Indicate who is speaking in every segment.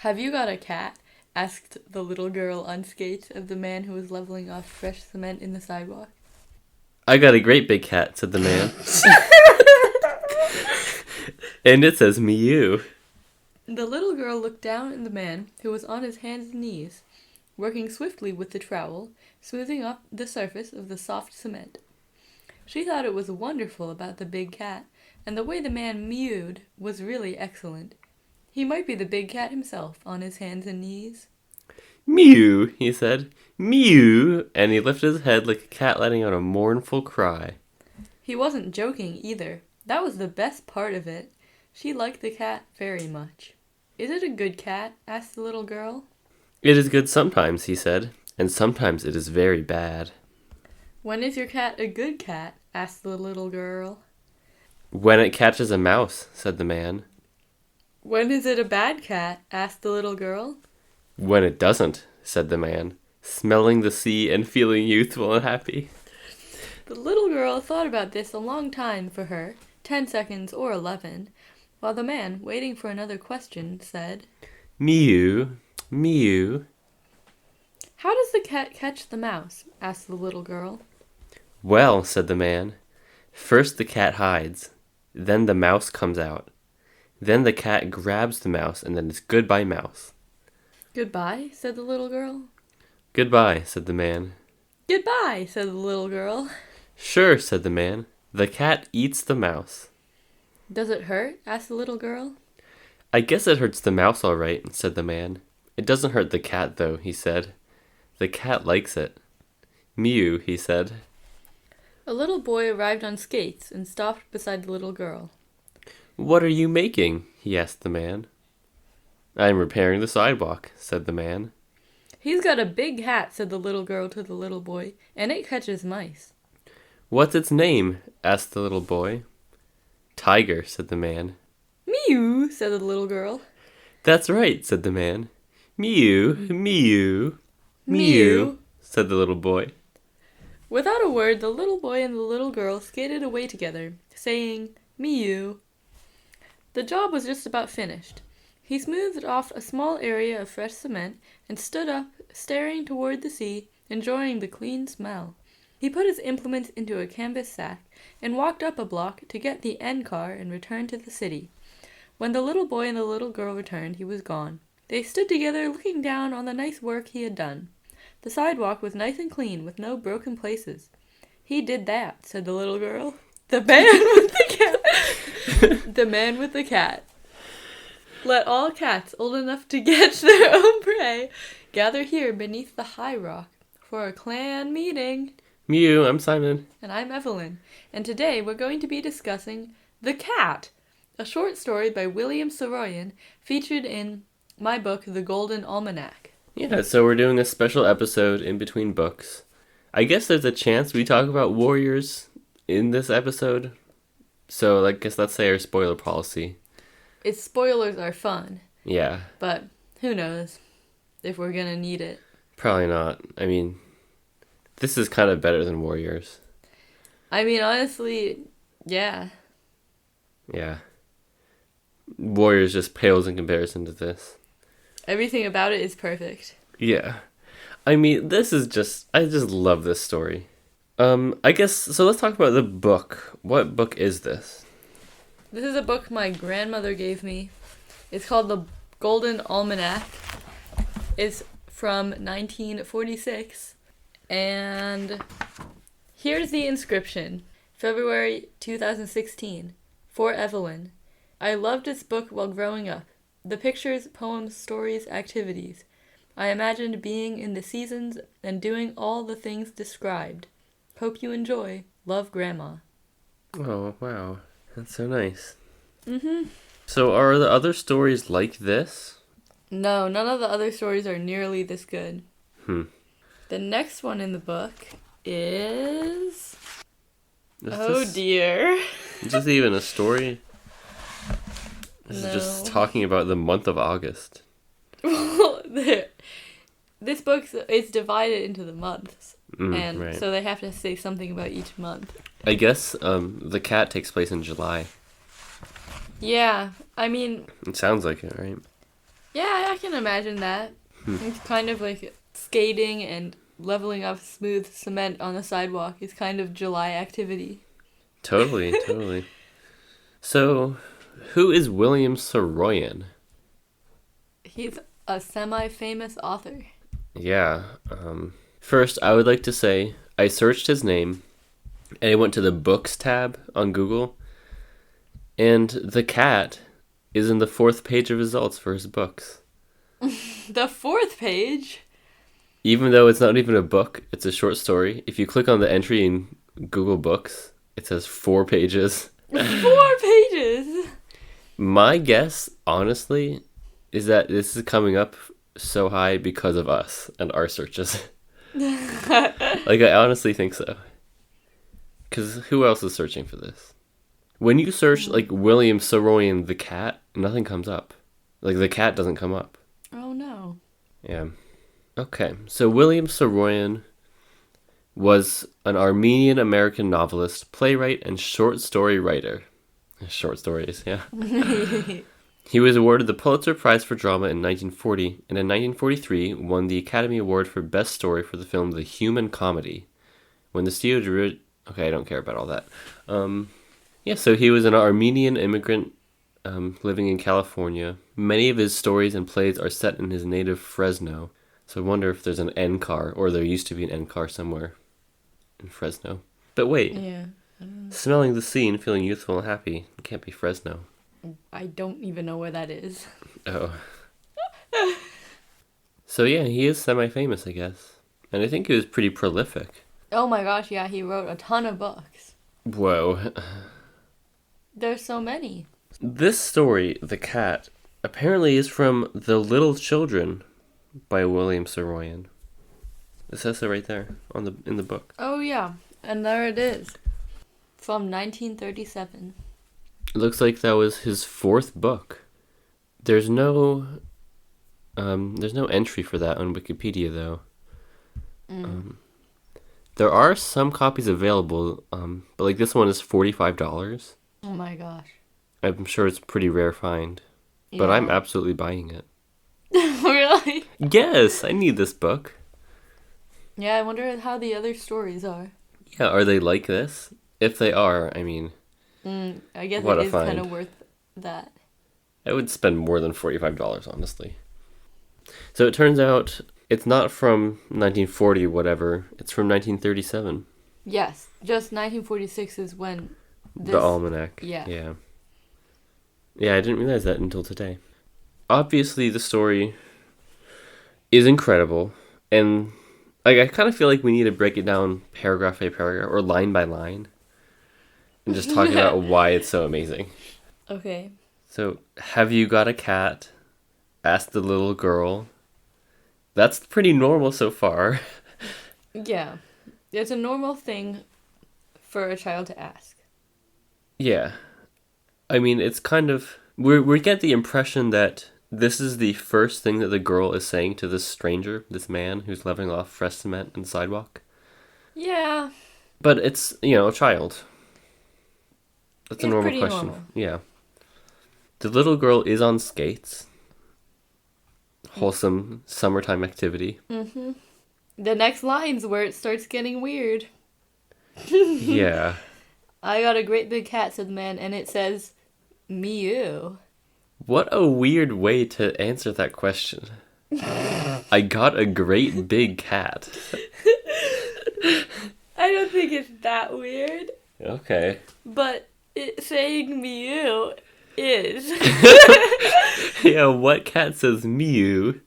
Speaker 1: Have you got a cat? Asked the little girl on skates of the man who was leveling off fresh cement in the sidewalk.
Speaker 2: I got a great big cat, said the man. And it says Miouooo.
Speaker 1: The little girl looked down at the man who was on his hands and knees, working swiftly with the trowel, smoothing up the surface of the soft cement. She thought it was wonderful about the big cat, and the way the man mewed was really excellent. He might be the big cat himself on his hands and knees.
Speaker 2: Mew, he said. Mew, and he lifted his head like a cat letting out a mournful cry.
Speaker 1: He wasn't joking either. That was the best part of it. She liked the cat very much. Is it a good cat? Asked the little girl.
Speaker 2: It is good sometimes, he said, and sometimes it is very bad.
Speaker 1: When is your cat a good cat? Asked the little girl.
Speaker 2: When it catches a mouse, said the man.
Speaker 1: When is it a bad cat? Asked the little girl.
Speaker 2: When it doesn't, said the man, smelling the sea and feeling youthful and happy.
Speaker 1: The little girl thought about this a long time for her, 10 seconds or 11, while the man, waiting for another question, said,
Speaker 2: Mew, mew.
Speaker 1: How does the cat catch the mouse? Asked the little girl.
Speaker 2: Well, said the man, first the cat hides, then the mouse comes out. Then the cat grabs the mouse, and then it's goodbye, mouse.
Speaker 1: Goodbye, said the little girl.
Speaker 2: Goodbye, said the man.
Speaker 1: Goodbye, said the little girl.
Speaker 2: Sure, said the man. The cat eats the mouse.
Speaker 1: Does it hurt? Asked the little girl.
Speaker 2: I guess it hurts the mouse all right, said the man. It doesn't hurt the cat, though, he said. The cat likes it. Mew, he said.
Speaker 1: A little boy arrived on skates and stopped beside the little girl.
Speaker 2: What are you making? He asked the man. I'm repairing the sidewalk, said the man.
Speaker 1: He's got a big hat, said the little girl to the little boy, and it catches mice.
Speaker 2: What's its name? Asked the little boy. Tiger, said the man.
Speaker 1: Mew, said the little girl.
Speaker 2: That's right, said the man. Mew, mew.
Speaker 1: Mew,
Speaker 2: said the little boy.
Speaker 1: Without a word, the little boy and the little girl skated away together, saying, Mew. The job was just about finished. He smoothed off a small area of fresh cement and stood up, staring toward the sea, enjoying the clean smell. He put his implements into a canvas sack and walked up a block to get the end car and return to the city. When the little boy and the little girl returned, he was gone. They stood together looking down on the nice work he had done. The sidewalk was nice and clean with no broken places. He did that, said the little girl. The man with the cat. The man with the cat. Let all cats old enough to catch their own prey gather here beneath the high rock for a clan meeting.
Speaker 2: Mew, I'm Simon.
Speaker 1: And I'm Evelyn. And today we're going to be discussing The Cat, a short story by William Saroyan featured in my book, The Golden Almanac.
Speaker 2: Yeah, so we're doing a special episode in between books. I guess there's a chance we talk about warriors in this episode. So I guess let's say our spoiler policy.
Speaker 1: Its spoilers are fun.
Speaker 2: Yeah.
Speaker 1: But who knows if we're going to need it.
Speaker 2: Probably not. I mean, this is kind of better than Warriors.
Speaker 1: I mean, honestly, yeah.
Speaker 2: Yeah. Warriors just pales in comparison to this.
Speaker 1: Everything about it is perfect.
Speaker 2: Yeah. I mean, I just love this story. I guess, so let's talk about the book. What book is this?
Speaker 1: This is a book my grandmother gave me. It's called The Golden Almanac. It's from 1946. And here's the inscription. February 2016. For Evelyn. I loved this book while growing up. The pictures, poems, stories, activities. I imagined being in the seasons and doing all the things described. Hope you enjoy. Love, Grandma.
Speaker 2: Oh, wow. That's so nice.
Speaker 1: Mm-hmm.
Speaker 2: So are the other stories like this?
Speaker 1: No, none of the other stories are nearly this good.
Speaker 2: The
Speaker 1: next one in the book is...
Speaker 2: Is
Speaker 1: dear.
Speaker 2: Is this even a story? This is just talking about the month of August.
Speaker 1: This book is divided into the months. And
Speaker 2: right.
Speaker 1: so they have to say something about each month.
Speaker 2: I guess the cat takes place in July.
Speaker 1: Yeah, I mean...
Speaker 2: It sounds like it, right?
Speaker 1: Yeah, I can imagine that. It's kind of like skating and leveling up smooth cement on the sidewalk is kind of July activity.
Speaker 2: Totally. So, who is William Saroyan?
Speaker 1: He's a semi-famous author.
Speaker 2: Yeah. First, I would like to say I searched his name and I went to the books tab on Google, and the cat is in the 4th page of results for his books.
Speaker 1: The 4th page?
Speaker 2: Even though it's not even a book, it's a short story. If you click on the entry in Google Books, it says 4 pages.
Speaker 1: 4 pages?
Speaker 2: My guess, honestly, is that this is coming up so high because of us and our searches. Like, I honestly think so. Because who else is searching for this? When you search, like, William Saroyan the cat, nothing comes up. Like, the cat doesn't come up.
Speaker 1: Oh, no.
Speaker 2: Yeah. Okay, so William Saroyan was an Armenian-American novelist, playwright, and short story writer. Short stories, yeah. He was awarded the Pulitzer Prize for Drama in 1940, and in 1943 won the Academy Award for Best Story for the film The Human Comedy. When the studio... Okay, I don't care about all that. Yeah, so he was an Armenian immigrant living in California. Many of his stories and plays are set in his native Fresno. So I wonder if there's an NCAR, or there used to be an NCAR somewhere in Fresno. But wait,
Speaker 1: Yeah.
Speaker 2: smelling the sea and feeling youthful and happy, it can't be Fresno.
Speaker 1: I don't even know where that is.
Speaker 2: Oh. So yeah, he is semi-famous, I guess. And I think he was pretty prolific.
Speaker 1: Oh my gosh, yeah, he wrote a ton of books.
Speaker 2: Whoa.
Speaker 1: There's so many.
Speaker 2: This story, The Cat, apparently is from The Little Children by William Saroyan. It says so right there in the book.
Speaker 1: Oh yeah, and there it is. From 1937.
Speaker 2: It looks like that was his 4th book. There's no entry for that on Wikipedia though. There are some copies available, but like this one is $45.
Speaker 1: Oh my gosh.
Speaker 2: I'm sure it's a pretty rare find, but I'm absolutely buying it.
Speaker 1: Really?
Speaker 2: Yes, I need this book.
Speaker 1: Yeah, I wonder how the other stories are.
Speaker 2: Yeah, are they like this? If they are, I mean,
Speaker 1: I guess
Speaker 2: what
Speaker 1: it
Speaker 2: a
Speaker 1: is kind
Speaker 2: find.
Speaker 1: of worth that.
Speaker 2: I would spend more than $45, honestly. So it turns out it's not from 1940 whatever, it's from 1937.
Speaker 1: Yes, just 1946 is when
Speaker 2: The Almanac.
Speaker 1: Yeah.
Speaker 2: Yeah, I didn't realize that until today. Obviously, the story is incredible, and like I kind of feel like we need to break it down paragraph by paragraph or line by line and just talk about why it's so amazing.
Speaker 1: Okay.
Speaker 2: So, have you got a cat? Asked the little girl. That's pretty normal so far.
Speaker 1: Yeah. It's a normal thing for a child to ask.
Speaker 2: Yeah. I mean, it's kind of... We get the impression that this is the first thing that the girl is saying to this stranger, this man who's leveling off fresh cement on the sidewalk.
Speaker 1: Yeah.
Speaker 2: But it's, a child. That's a
Speaker 1: It's
Speaker 2: normal
Speaker 1: pretty
Speaker 2: question.
Speaker 1: normal.
Speaker 2: Yeah. The little girl is on skates. Wholesome summertime activity.
Speaker 1: Mm-hmm. The next line's where it starts getting weird.
Speaker 2: Yeah.
Speaker 1: I got a great big cat, said the man, and it says, Miouooo.
Speaker 2: What a weird way to answer that question. I got a great big cat.
Speaker 1: I don't think it's that weird,
Speaker 2: Okay.
Speaker 1: but saying Miouooo is.
Speaker 2: Yeah, what cat says Miouooo?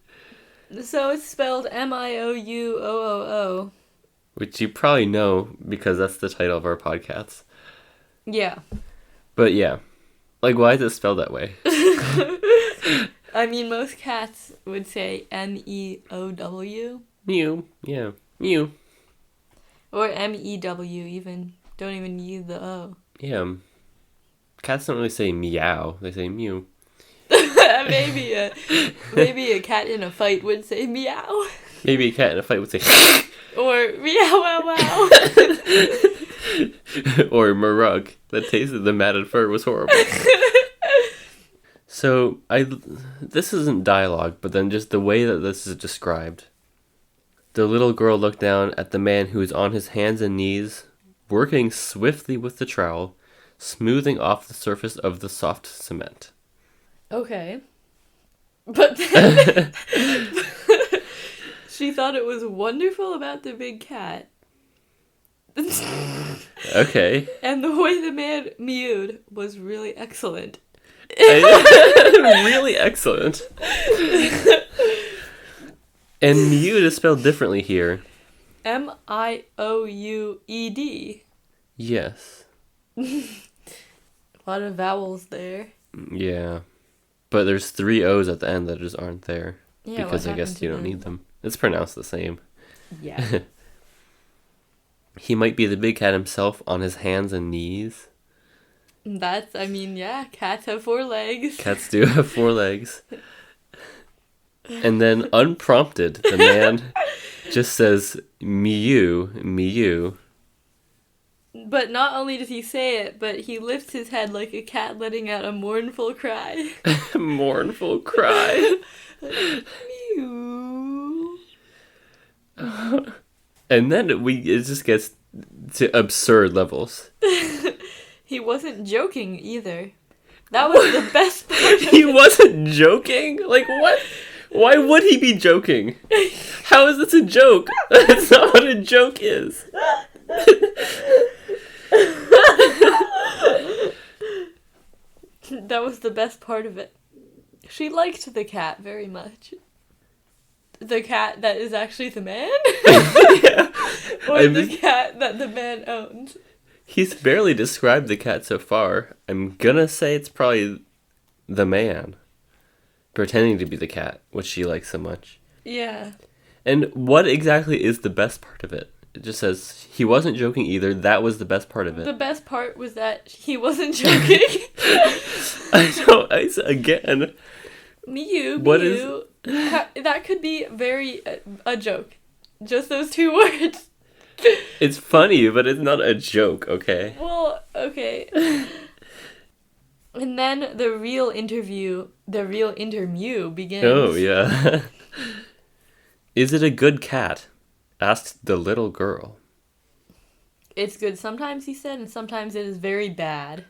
Speaker 1: So it's spelled Miouooo.
Speaker 2: Which you probably know because that's the title of our podcast.
Speaker 1: Yeah.
Speaker 2: But yeah. Like, why is it spelled that way?
Speaker 1: I mean, most cats would say Meow.
Speaker 2: Mew. Yeah. Mew.
Speaker 1: Or Mew even. Don't even use the O.
Speaker 2: Yeah. Cats don't really say meow. They say mew.
Speaker 1: maybe a cat in a fight would say meow.
Speaker 2: Maybe a cat in a fight would say...
Speaker 1: Or meow wow wow.
Speaker 2: Or Murug. The taste of the matted fur was horrible. So this isn't dialogue, but then just the way that this is described. The little girl looked down at the man who was on his hands and knees, working swiftly with the trowel, smoothing off the surface of the soft cement.
Speaker 1: Okay. But then she thought it was wonderful about the big cat.
Speaker 2: Okay.
Speaker 1: And the way the man mewed was really excellent.
Speaker 2: Really excellent. And Miouooo is spelled differently here.
Speaker 1: Miouoed.
Speaker 2: Yes.
Speaker 1: A lot of vowels there.
Speaker 2: Yeah. But there's 3 O's at the end that just aren't there.
Speaker 1: Yeah,
Speaker 2: because I guess you don't need them. It's pronounced the same.
Speaker 1: Yeah.
Speaker 2: He might be the big cat himself on his hands and knees.
Speaker 1: Cats have 4 legs.
Speaker 2: Cats do have 4 legs. And then, unprompted, the man just says, Miouooo, Miouooo.
Speaker 1: But not only does he say it, but he lifts his head like a cat letting out a mournful cry.
Speaker 2: Mournful cry.
Speaker 1: Mew.
Speaker 2: And then it just gets to absurd levels.
Speaker 1: He wasn't joking either. That was the best part.
Speaker 2: He wasn't joking? Like, what? Why would he be joking? How is this a joke? That's not what a joke is.
Speaker 1: That was the best part of it. She liked the cat very much. The cat that is actually the man?
Speaker 2: Yeah.
Speaker 1: Or the cat that the man owns?
Speaker 2: He's barely described the cat so far. I'm gonna say it's probably the man pretending to be the cat, which she likes so much.
Speaker 1: Yeah.
Speaker 2: And what exactly is the best part of it? It just says he wasn't joking either. That was the best part of it.
Speaker 1: The best part was that he wasn't joking.
Speaker 2: Again.
Speaker 1: Miouooo,
Speaker 2: What
Speaker 1: Miouooo. That could be very a joke. Just those 2 words.
Speaker 2: It's funny, but it's not a joke, okay?
Speaker 1: Well, okay. And then the real intermew begins.
Speaker 2: Oh, yeah. Is it a good cat? Asked the little girl.
Speaker 1: It's good sometimes, he said, and sometimes it is very bad.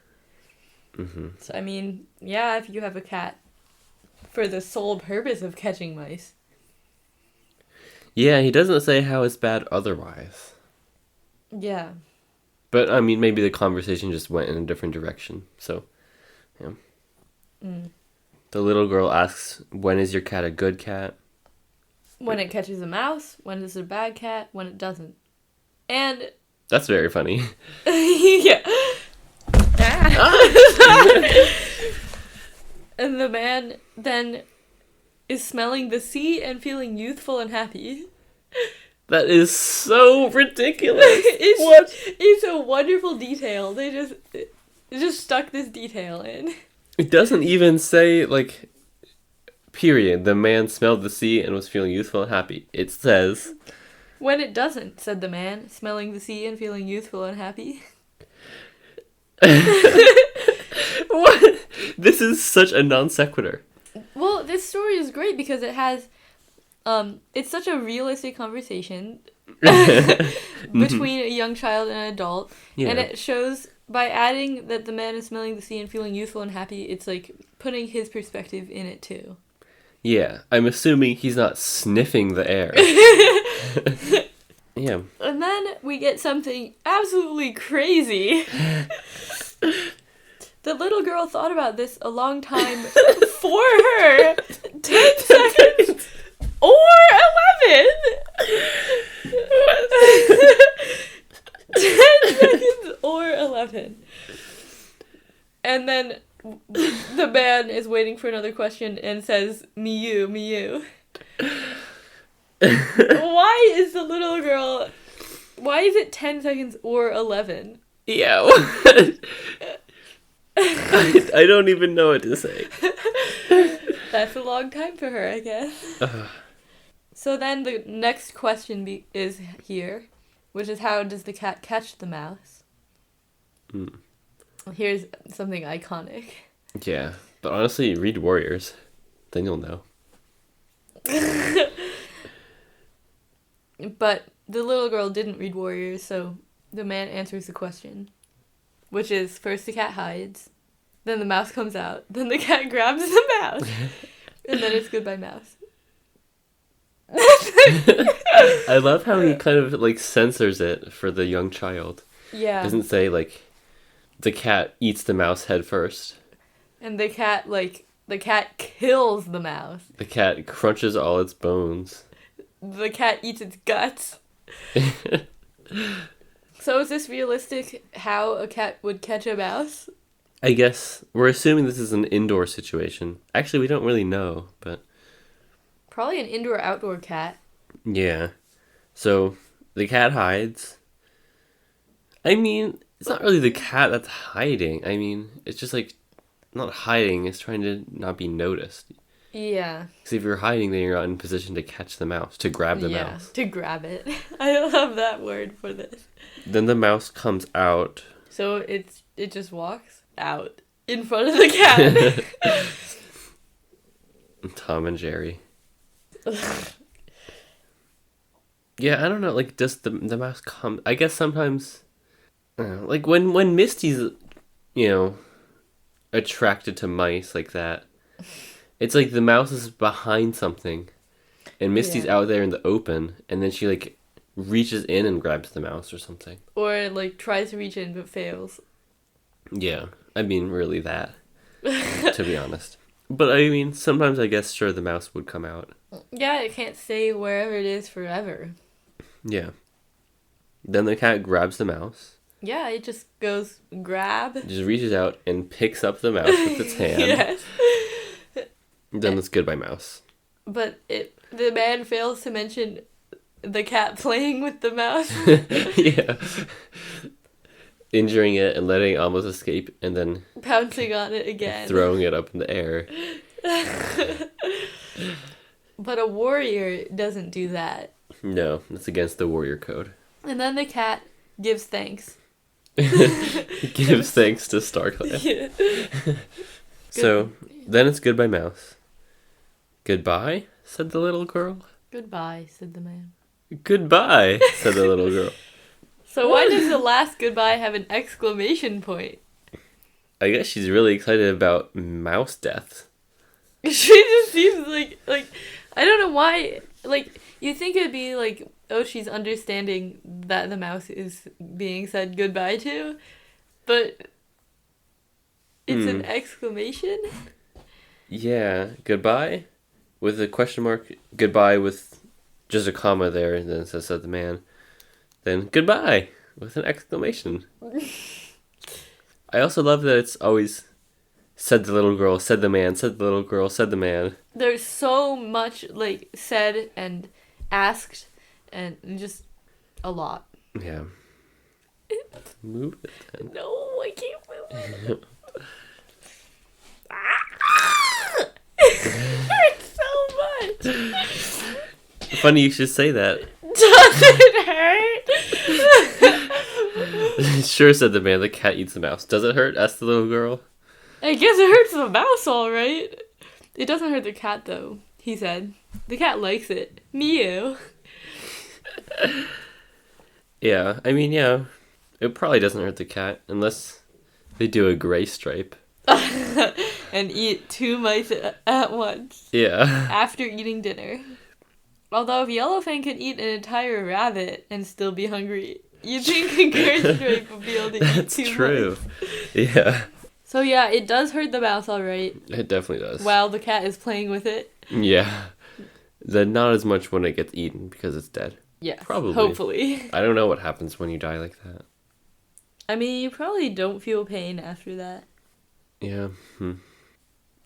Speaker 2: Mm-hmm.
Speaker 1: So, I mean, yeah, if you have a cat for the sole purpose of catching mice.
Speaker 2: Yeah, he doesn't say how it's bad otherwise.
Speaker 1: Yeah.
Speaker 2: But, I mean, maybe the conversation just went in a different direction. So, yeah.
Speaker 1: Mm.
Speaker 2: The little girl asks, when is your cat a good cat?
Speaker 1: When it catches a mouse, when it's a bad cat, when it doesn't. And...
Speaker 2: That's very funny.
Speaker 1: Yeah. And the man then is smelling the sea and feeling youthful and happy.
Speaker 2: That is so ridiculous.
Speaker 1: It's a wonderful detail. They just stuck this detail in.
Speaker 2: It doesn't even say, like, period. The man smelled the sea and was feeling youthful and happy. It says...
Speaker 1: When it doesn't, said the man, smelling the sea and feeling youthful and happy.
Speaker 2: What? This is such a non sequitur.
Speaker 1: Well, this story is great because it has... it's such a realistic conversation between a young child and an adult. Yeah. And it shows, by adding that the man is smelling the sea and feeling youthful and happy, it's like putting his perspective in it too.
Speaker 2: Yeah, I'm assuming he's not sniffing the air. Yeah.
Speaker 1: And then we get something absolutely crazy. The little girl thought about this a long time for her. 10 seconds or 11. 10 seconds or 11. And then the man is waiting for another question and says, Miouooo, Miouooo. Why is the little girl... Why is it 10 seconds or 11?
Speaker 2: Yeah. I don't even know what to say.
Speaker 1: That's a long time for her, I guess. So then the next question is here, which is how does the cat catch the mouse?
Speaker 2: Mm.
Speaker 1: Here's something iconic.
Speaker 2: Yeah. But honestly, read Warriors. Then you'll know.
Speaker 1: But the little girl didn't read Warriors, so the man answers the question. Which is, first the cat hides, then the mouse comes out, then the cat grabs the mouse, and then it's goodbye mouse.
Speaker 2: I love how he kind of like censors it for the young child.
Speaker 1: Yeah.
Speaker 2: Doesn't say like the cat eats the mouse head first.
Speaker 1: And the cat kills the mouse.
Speaker 2: The cat crunches all its bones.
Speaker 1: The cat eats its guts. So is this realistic how a cat would catch a mouse?
Speaker 2: I guess we're assuming this is an indoor situation. Actually, we don't really know, but
Speaker 1: Probably an indoor-outdoor cat.
Speaker 2: yeah. So the cat hides. I mean, it's not really the cat that's hiding. I mean, it's just like not hiding. It's trying to not be noticed.
Speaker 1: Yeah.
Speaker 2: Because if you're hiding, then you're not in position to catch the mouse, to grab the mouse.
Speaker 1: To grab it. I love that word for this.
Speaker 2: Then the mouse comes out.
Speaker 1: So it just walks out in front of the cat.
Speaker 2: Tom and Jerry. Yeah, I don't know. Like, does the mouse come? I guess sometimes, I don't know, like when Misty's, attracted to mice like that, it's like the mouse is behind something, and Misty's out there in the open, and then she like reaches in and grabs the mouse or something.
Speaker 1: Or like tries to reach in but fails.
Speaker 2: Yeah, I mean, really that, to be honest. But I mean, sometimes I guess sure the mouse would come out.
Speaker 1: Yeah, it can't stay wherever it is forever.
Speaker 2: Yeah. Then the cat grabs the mouse.
Speaker 1: Yeah, it just goes grab.
Speaker 2: Just reaches out and picks up the mouse with its hand.
Speaker 1: Yes.
Speaker 2: Then it's goodbye mouse.
Speaker 1: But the man fails to mention the cat playing with the mouse.
Speaker 2: Yeah. Injuring it and letting it almost escape and then
Speaker 1: Pouncing on it again.
Speaker 2: throwing it up in the air.
Speaker 1: But a warrior doesn't do that.
Speaker 2: No, that's against the warrior code.
Speaker 1: And then the cat gives thanks.
Speaker 2: Gives thanks to StarClan.
Speaker 1: Yeah.
Speaker 2: So, then it's goodbye mouse. Goodbye, said the little girl.
Speaker 1: Goodbye, said the man.
Speaker 2: Goodbye, said the little girl.
Speaker 1: So why does the last goodbye have an exclamation point?
Speaker 2: I guess she's really excited about mouse deaths.
Speaker 1: She just seems like I don't know why. Like, you think it'd be like, oh, she's understanding that the mouse is being said goodbye to, but it's an exclamation?
Speaker 2: Yeah, goodbye with a question mark, goodbye with just a comma there, and then it says said the man. Then goodbye with an exclamation. I also love that it's always said the little girl, said the man, said the little girl, said the man.
Speaker 1: There's so much like said and asked and just a lot.
Speaker 2: Yeah. Move it then.
Speaker 1: No, I can't move it. It hurts so much.
Speaker 2: Funny you should say that.
Speaker 1: Does it hurt?
Speaker 2: Sure, said the man. The cat eats the mouse. Does it hurt? Asked the little girl.
Speaker 1: I guess it hurts the mouse, all right. It doesn't hurt the cat, though, he said. The cat likes it. Miouooo.
Speaker 2: Yeah, I mean, yeah. It probably doesn't hurt the cat unless they do a gray stripe.
Speaker 1: And eat 2 mice at once.
Speaker 2: Yeah.
Speaker 1: After eating dinner. Although if Yellowfang could eat an entire rabbit and still be hungry, you'd think a gray stripe would be able to eat 2
Speaker 2: That's true.
Speaker 1: mice.
Speaker 2: Yeah.
Speaker 1: So yeah, it does hurt the mouse, all right.
Speaker 2: It definitely does.
Speaker 1: While the cat is playing with it.
Speaker 2: Yeah. Then not as much when it gets eaten because it's dead.
Speaker 1: Yes.
Speaker 2: Probably.
Speaker 1: Hopefully.
Speaker 2: I don't know what happens when you die like that.
Speaker 1: I mean, you probably don't feel pain after that.
Speaker 2: Yeah.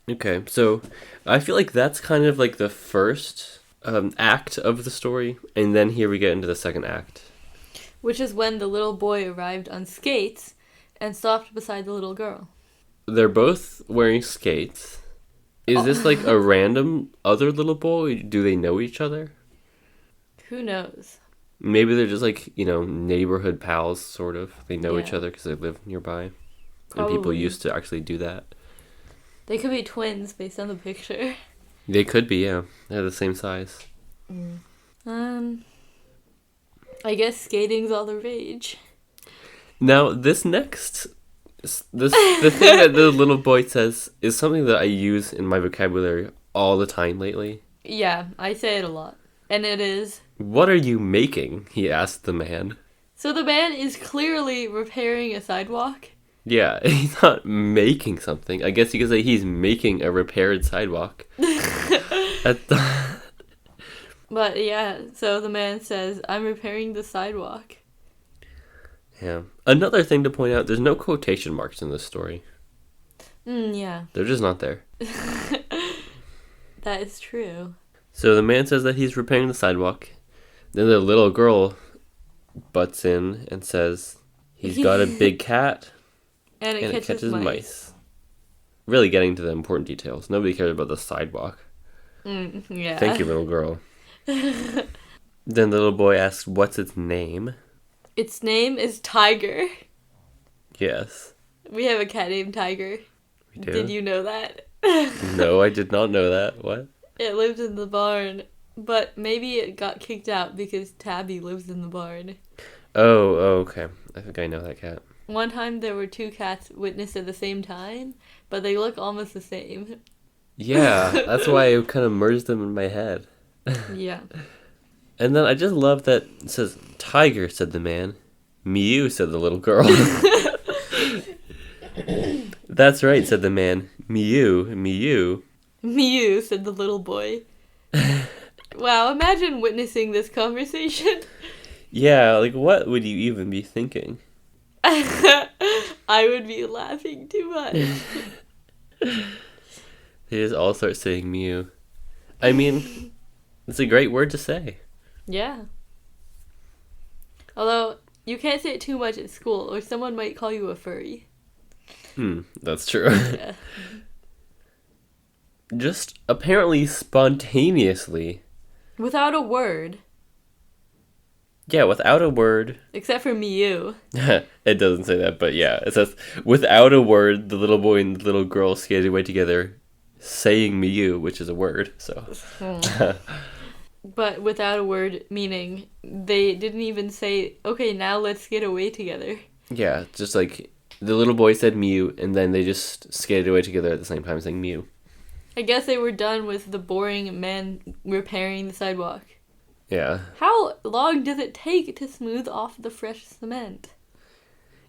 Speaker 2: Okay, so I feel like that's kind of like the first act of the story, and then here we get into the second act.
Speaker 1: Which is when the little boy arrived on skates and stopped beside the little girl.
Speaker 2: They're both wearing skates. Is this like a random other little boy? Do they know each other?
Speaker 1: Who knows?
Speaker 2: Maybe they're just like, neighborhood pals, sort of. They know each
Speaker 1: Yeah.
Speaker 2: other because they live nearby.
Speaker 1: Probably.
Speaker 2: And people used to actually do that.
Speaker 1: They could be twins based on the picture.
Speaker 2: They could be, yeah. They're the same size.
Speaker 1: I guess skating's all the rage.
Speaker 2: Now, the thing that the little boy says is something that I use in my vocabulary all the time lately.
Speaker 1: Yeah, I say it a lot. And it is...
Speaker 2: What are you making? He asked the man.
Speaker 1: So the man is clearly repairing a sidewalk.
Speaker 2: Yeah, he's not making something. I guess you could say he's making a repaired sidewalk.
Speaker 1: But yeah, so the man says, I'm repairing the sidewalk.
Speaker 2: Yeah. Another thing to point out, there's no quotation marks in this story.
Speaker 1: Yeah.
Speaker 2: They're just not there.
Speaker 1: That is true.
Speaker 2: So the man says that he's repairing the sidewalk. Then the little girl butts in and says he's got a big cat
Speaker 1: and it catches mice.
Speaker 2: Really getting to the important details. Nobody cares about the sidewalk.
Speaker 1: Yeah.
Speaker 2: Thank you, little girl. Then the little boy asks, what's its name?
Speaker 1: Its name is Tiger.
Speaker 2: Yes.
Speaker 1: We have a cat named Tiger.
Speaker 2: We do?
Speaker 1: Did you know that?
Speaker 2: No, I did not know that. What?
Speaker 1: It lived in the barn, but maybe it got kicked out because Tabby lives in the barn.
Speaker 2: Oh, okay. I think I know that cat.
Speaker 1: One time there were two cats witnessed at the same time, but they look almost the same.
Speaker 2: Yeah, that's why I kind of merged them in my head.
Speaker 1: Yeah.
Speaker 2: And then I just love that it says, Tiger, said the man. Miouooo, said the little girl. That's right, said the man. Miouooo, Miouooo.
Speaker 1: Miouooo, said the little boy. Wow, imagine witnessing this conversation.
Speaker 2: Yeah, like what would you even be thinking?
Speaker 1: I would be laughing too much.
Speaker 2: They just all start saying Miouooo. I mean, it's a great word to say.
Speaker 1: Yeah. Although, you can't say it too much at school, or someone might call you a furry.
Speaker 2: That's true.
Speaker 1: Yeah.
Speaker 2: Just apparently spontaneously.
Speaker 1: Without a word.
Speaker 2: Yeah, without a word.
Speaker 1: Except for Miouooo.
Speaker 2: It doesn't say that, but yeah. It says, without a word, the little boy and the little girl skated away together, saying Miouooo, which is a word, so.
Speaker 1: But without a word, meaning they didn't even say, okay, now let's get away together.
Speaker 2: Yeah, just like the little boy said Miouooo, and then they just skated away together at the same time saying Miouooo.
Speaker 1: I guess they were done with the boring man repairing the sidewalk.
Speaker 2: Yeah.
Speaker 1: How long does it take to smooth off the fresh cement?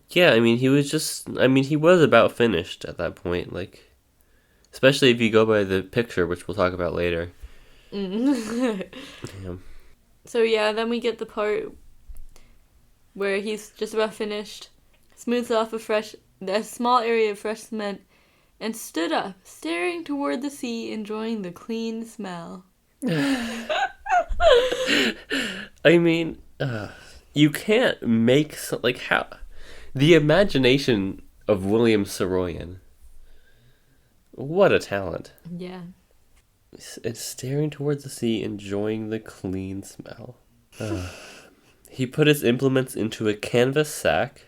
Speaker 2: Yeah, I mean, he was about finished at that point, like, especially if you go by the picture, which we'll talk about later. Yeah.
Speaker 1: So yeah, then we get the part where he's just about finished, smooths off a small area of fresh cement, and stood up, staring toward the sea, enjoying the clean smell.
Speaker 2: I mean, you can't make how the imagination of William Saroyan. What a talent!
Speaker 1: Yeah.
Speaker 2: It's staring towards the sea, enjoying the clean smell. He put his implements into a canvas sack.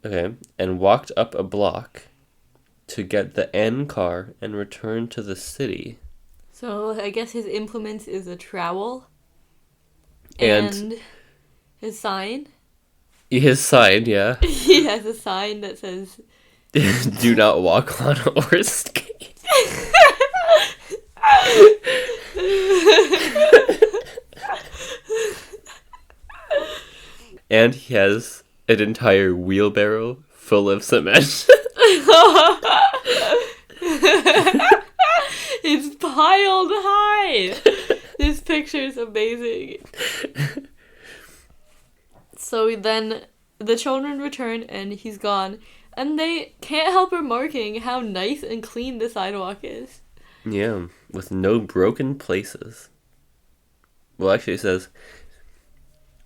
Speaker 2: Okay, and walked up a block to get the N car and return to the city.
Speaker 1: So I guess his implements is a trowel.
Speaker 2: And
Speaker 1: his sign.
Speaker 2: His sign, yeah.
Speaker 1: He has a sign that says,
Speaker 2: do not walk on or skate. And he has an entire wheelbarrow full of cement.
Speaker 1: It's piled high. This picture is amazing. So then the children return and he's gone. And they can't help remarking how nice and clean the sidewalk is.
Speaker 2: Yeah, with no broken places. Well, actually it says,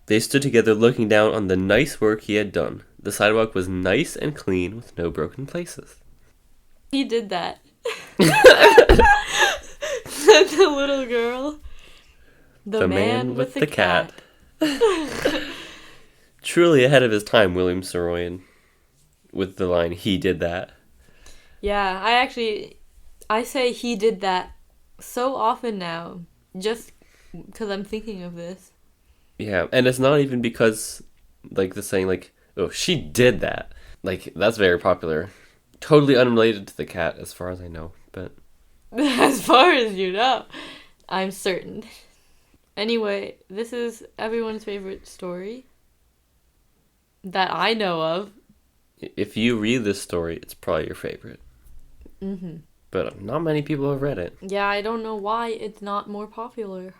Speaker 2: they stood together looking down on the nice work he had done. The sidewalk was nice and clean with no broken places.
Speaker 1: He did that. Said the little girl. The man with the cat.
Speaker 2: Truly ahead of his time, William Saroyan. With the line, he did that.
Speaker 1: Yeah, I say he did that so often now, just because I'm thinking of this.
Speaker 2: Yeah, and it's not even because, like, the saying, like, oh, she did that. Like, that's very popular. Totally unrelated to the cat, as far as I know, but...
Speaker 1: As far as you know, I'm certain. Anyway, this is everyone's favorite story that I know of.
Speaker 2: If you read this story, it's probably your favorite.
Speaker 1: Mm-hmm.
Speaker 2: But not many people have read it.
Speaker 1: Yeah, I don't know why it's not more popular.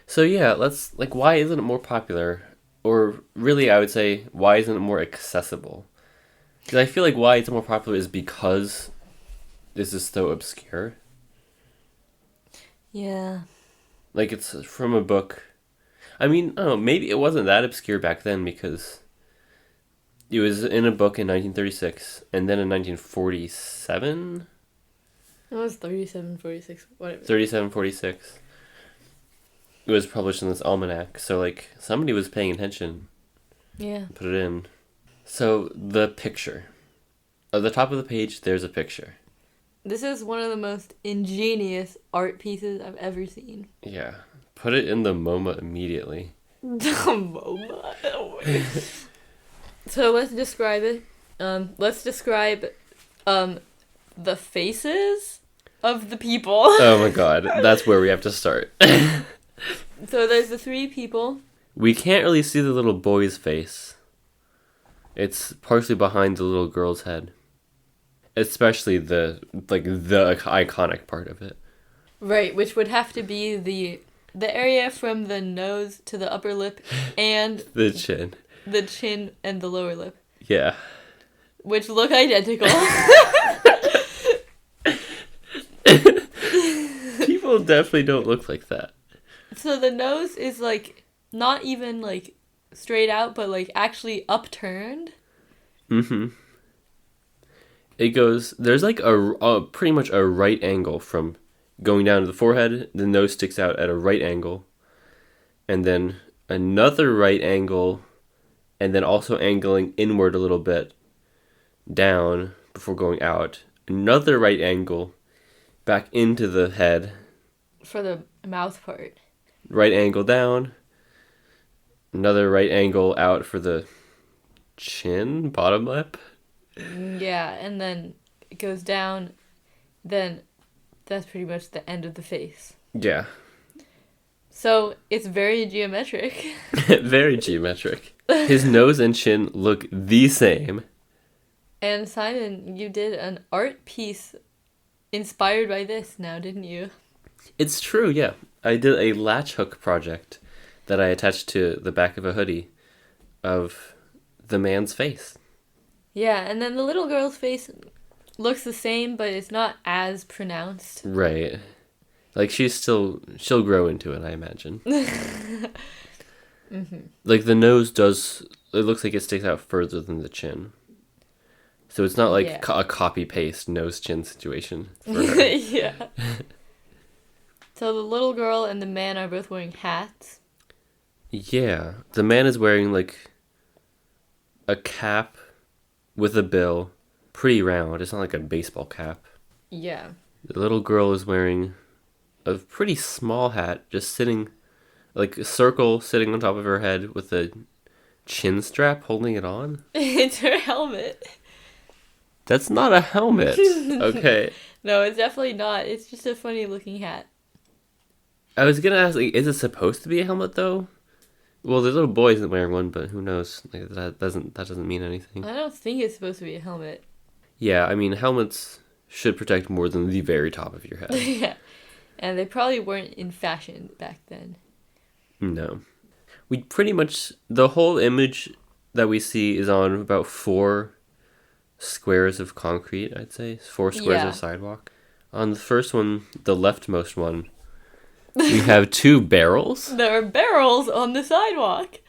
Speaker 2: So yeah, why isn't it more popular? Or really, I would say, why isn't it more accessible? Because I feel like why it's more popular is because this is so obscure.
Speaker 1: Yeah.
Speaker 2: Like, it's from a book. I mean, I don't know, maybe it wasn't that obscure back then because it was in a book in 1936, and then in 1947?
Speaker 1: It was 3746, whatever.
Speaker 2: 3746. It was published in this almanac, so, like, somebody was paying attention.
Speaker 1: Yeah.
Speaker 2: Put it in. So, the picture. At the top of the page, there's a picture.
Speaker 1: This is one of the most ingenious art pieces I've ever seen.
Speaker 2: Yeah. Put it in the MoMA immediately.
Speaker 1: MoMA. So let's describe it. Let's describe the faces of the people.
Speaker 2: Oh my god, that's where we have to start.
Speaker 1: So there's the three people.
Speaker 2: We can't really see the little boy's face. It's partially behind the little girl's head. Especially the iconic part of it.
Speaker 1: Right, which would have to be the area from the nose to the upper lip and
Speaker 2: the chin.
Speaker 1: The chin and the lower lip.
Speaker 2: Yeah.
Speaker 1: Which look identical.
Speaker 2: People definitely don't look like that.
Speaker 1: So the nose is like not even like straight out, but like actually upturned.
Speaker 2: Mm-hmm. It goes, there's like a pretty much a right angle from going down to the forehead. The nose sticks out at a right angle. And then another right angle. And then also angling inward a little bit down before going out. Another right angle back into the head.
Speaker 1: For the mouth part.
Speaker 2: Right angle down. Another right angle out for the chin, bottom lip.
Speaker 1: Yeah, and then it goes down. Then that's pretty much the end of the face.
Speaker 2: Yeah.
Speaker 1: So it's very geometric.
Speaker 2: Very geometric. His nose and chin look the same.
Speaker 1: And Simon, you did an art piece inspired by this now, didn't you?
Speaker 2: It's true, yeah. I did a latch hook project that I attached to the back of a hoodie of the man's face.
Speaker 1: Yeah, and then the little girl's face looks the same, but it's not as pronounced.
Speaker 2: Right. Like, she'll grow into it, I imagine.
Speaker 1: Mm-hmm.
Speaker 2: Like, the nose it looks like it sticks out further than the chin. So it's not like a copy-paste nose-chin situation for her.
Speaker 1: Yeah. So the little girl and the man are both wearing hats.
Speaker 2: Yeah. The man is wearing, like, a cap with a bill. Pretty round. It's not like a baseball cap.
Speaker 1: Yeah.
Speaker 2: The little girl is wearing a pretty small hat, just sitting, like a circle sitting on top of her head with a chin strap holding it on.
Speaker 1: It's her helmet.
Speaker 2: That's not a helmet. Okay.
Speaker 1: No, it's definitely not. It's just a funny looking hat.
Speaker 2: I was gonna ask, like, is it supposed to be a helmet though? Well, the little boy isn't wearing one, but who knows? Like, that doesn't mean anything.
Speaker 1: I don't think it's supposed to be a helmet.
Speaker 2: Yeah, I mean, helmets should protect more than the very top of your head.
Speaker 1: Yeah. And they probably weren't in fashion back then.
Speaker 2: No. We pretty much, the whole image that we see is on about 4 squares of concrete, I'd say. 4 squares of sidewalk. On the first one, the leftmost one, we have 2 barrels.
Speaker 1: There are barrels on the sidewalk.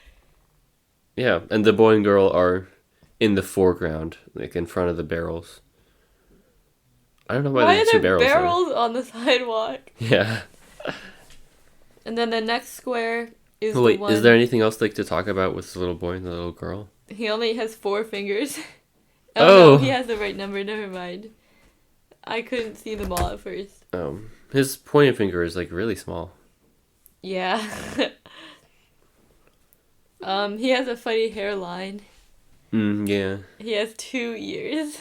Speaker 2: Yeah, and the boy and girl are in the foreground, like in front of the barrels. I don't know why there's 2 barrels.
Speaker 1: Why are there barrels on the sidewalk?
Speaker 2: Yeah.
Speaker 1: And then the next square is
Speaker 2: Wait,
Speaker 1: the one...
Speaker 2: is there anything else like to talk about with the little boy and the little girl?
Speaker 1: He only has 4 fingers. Oh no,
Speaker 2: Oh!
Speaker 1: he has the right number. Never mind. I couldn't see them all at first.
Speaker 2: His pointing finger is like really small.
Speaker 1: Yeah. He has a funny hairline.
Speaker 2: Yeah.
Speaker 1: He has 2 ears.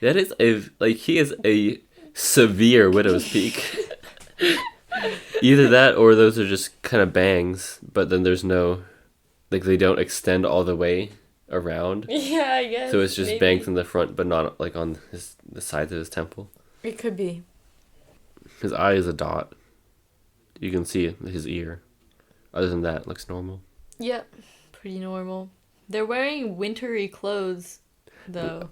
Speaker 2: That is he is a severe widow's peak. Either that or those are just kind of bangs, but then there's no, like they don't extend all the way around.
Speaker 1: Yeah, I guess.
Speaker 2: So it's just
Speaker 1: maybe.
Speaker 2: bangs in the front, but not like on the sides of his temple.
Speaker 1: It could be.
Speaker 2: His eye is a dot. You can see his ear. Other than that, it looks normal.
Speaker 1: Yep, pretty normal. They're wearing wintry clothes, though,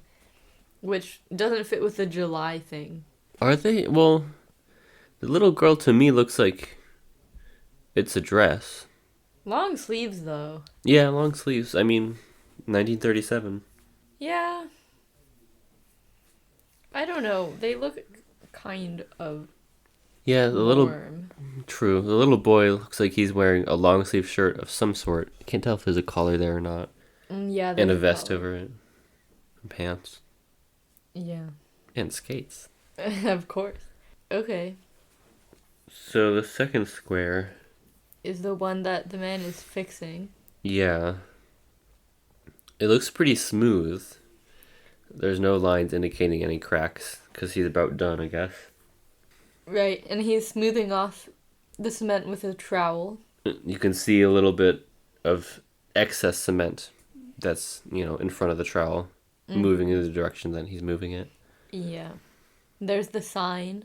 Speaker 1: which doesn't fit with the July thing.
Speaker 2: Are they? Well, the little girl to me looks like it's a dress.
Speaker 1: Long sleeves, though.
Speaker 2: Yeah, long sleeves. I mean, 1937.
Speaker 1: Yeah. I don't know. They look kind of
Speaker 2: Yeah, the
Speaker 1: warm.
Speaker 2: True. The little boy looks like he's wearing a long sleeve shirt of some sort. I can't tell if there's a collar there or not.
Speaker 1: Yeah,
Speaker 2: And a vest over it. And pants.
Speaker 1: Yeah.
Speaker 2: And skates.
Speaker 1: Of course. Okay.
Speaker 2: So the second square.
Speaker 1: Is the one that the man is fixing.
Speaker 2: Yeah. It looks pretty smooth. There's no lines indicating any cracks, because he's about done, I guess.
Speaker 1: Right, and he's smoothing off the cement with a trowel.
Speaker 2: You can see a little bit of excess cement that's, in front of the trowel, moving in the direction that he's moving it.
Speaker 1: Yeah. There's the sign.